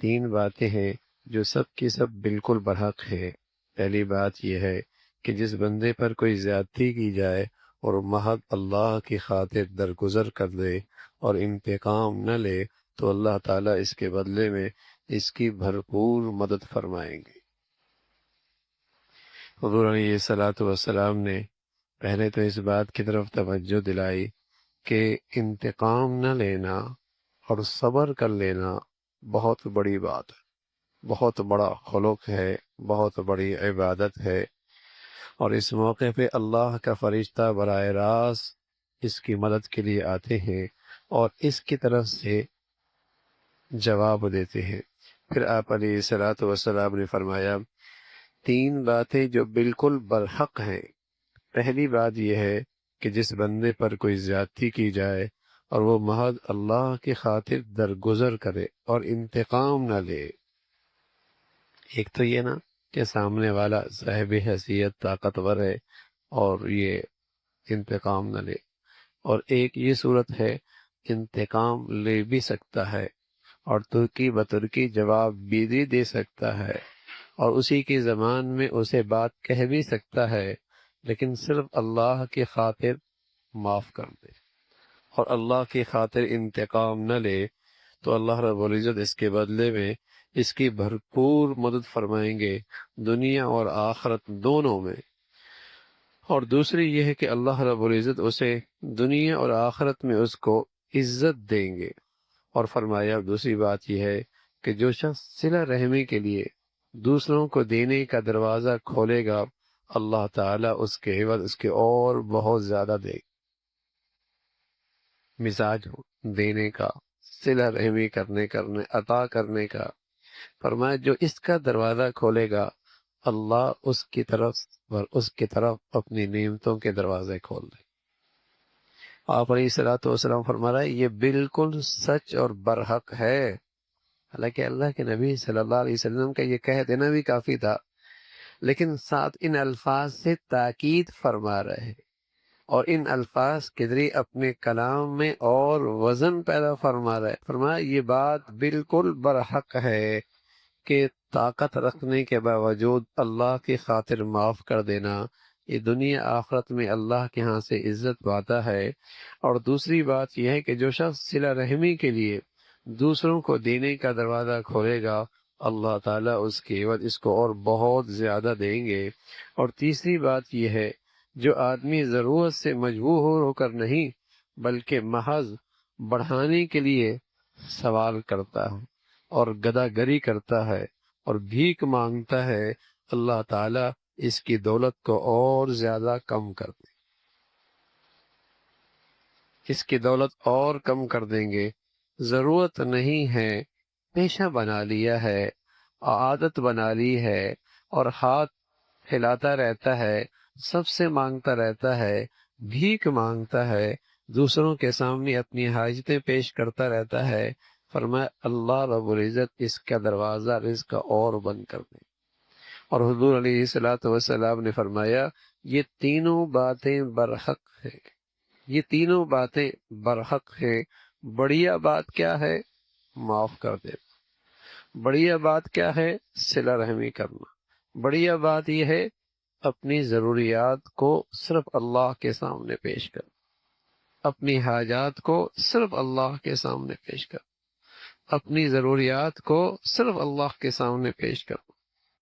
تین باتیں ہیں جو سب کی سب بالکل برحق ہے۔ پہلی بات یہ ہے کہ جس بندے پر کوئی زیادتی کی جائے اور محض اللہ کی خاطر درگزر کر دے اور انتقام نہ لے تو اللہ تعالیٰ اس کے بدلے میں اس کی بھرپور مدد فرمائیں گے۔ حضور علیہ الصلاۃ والسلام نے پہلے تو اس بات کی طرف توجہ دلائی کہ انتقام نہ لینا اور صبر کر لینا بہت بڑی بات ہے، بہت بڑا خلق ہے، بہت بڑی عبادت ہے، اور اس موقع پہ اللہ کا فرشتہ براہ راست اس کی مدد کے لیے آتے ہیں اور اس کی طرف سے جواب دیتے ہیں۔ پھر آپ علیہ الصلاۃ والسلام نے فرمایا تین باتیں جو بالکل برحق ہیں۔ پہلی بات یہ ہے کہ جس بندے پر کوئی زیادتی کی جائے اور وہ محض اللہ کی خاطر درگزر کرے اور انتقام نہ لے۔ ایک تو یہ نا کہ سامنے والا صاحب حیثیت طاقتور ہے اور یہ انتقام نہ لے، اور ایک یہ صورت ہے انتقام لے بھی سکتا ہے اور ترکی بترکی جواب بھی دے سکتا ہے اور اسی کی زبان میں اسے بات کہہ بھی سکتا ہے، لیکن صرف اللہ کی خاطر معاف کر دے اور اللہ کی خاطر انتقام نہ لے تو اللہ رب العزت اس کے بدلے میں اس کی بھرپور مدد فرمائیں گے دنیا اور آخرت دونوں میں۔ اور دوسری یہ ہے کہ اللہ رب العزت اسے دنیا اور آخرت میں اس کو عزت دیں گے۔ اور فرمایا دوسری بات یہ ہے کہ جو شخص صلہ رحمی کے لیے دوسروں کو دینے کا دروازہ کھولے گا اللہ تعالیٰ اس کے عوض اس کے اور بہت زیادہ دے گا۔ مزاج ہو دینے کا، صلہ رحمی کرنے عطا کرنے کا، فرمایا جو اس کا دروازہ کھولے گا اللہ اس کی طرف اپنی نعمتوں کے دروازے کھول دے۔ آپ علیہ الصلوۃ والسلام فرما رہا ہے یہ بالکل سچ اور برحق ہے۔ حالانکہ اللہ کے نبی صلی اللہ علیہ وسلم کا یہ کہہ دینا بھی کافی تھا، لیکن ساتھ ان الفاظ سے تاکید فرما رہے ہیں اور ان الفاظ کے ذریعے اپنے کلام میں اور وزن پیدا فرما رہے، فرمایا یہ بات بالکل برحق ہے کہ طاقت رکھنے کے باوجود اللہ کی خاطر معاف کر دینا یہ دنیا آخرت میں اللہ کے ہاں سے عزت پاتا ہے۔ اور دوسری بات یہ ہے کہ جو شخص صلہ رحمی کے لیے دوسروں کو دینے کا دروازہ کھولے گا اللہ تعالیٰ اس کے عوض اس کو اور بہت زیادہ دیں گے۔ اور تیسری بات یہ ہے جو آدمی ضرورت سے مجبور ہو کر نہیں بلکہ محض بڑھانے کے لیے سوال کرتا ہے اور گدا گری کرتا ہے اور بھیک مانگتا ہے اللہ تعالیٰ اس کی دولت کو اور زیادہ کم کر دے، اس کی دولت اور کم کر دیں گے۔ ضرورت نہیں ہے، پیشہ بنا لیا ہے، عادت بنا لی ہے اور ہاتھ پھیلاتا رہتا ہے، سب سے مانگتا رہتا ہے، بھیک مانگتا ہے، دوسروں کے سامنے اپنی حاجتیں پیش کرتا رہتا ہے۔ فرمایا اللہ رب العزت اس کا دروازہ رزق کا اور بند کر دے۔ اور حضور علیہ الصلوۃ والسلام نے فرمایا یہ تینوں باتیں برحق ہیں، یہ تینوں باتیں برحق ہیں۔ بڑھیا بات کیا ہے؟ معاف کر دینا۔ بڑھیا بات کیا ہے؟ صلہ رحمی کرنا۔ بڑھیا بات یہ ہے اپنی ضروریات کو صرف اللہ کے سامنے پیش کر، اپنی حاجات کو صرف اللہ کے سامنے پیش کر، اپنی ضروریات کو صرف اللہ کے سامنے پیش کر۔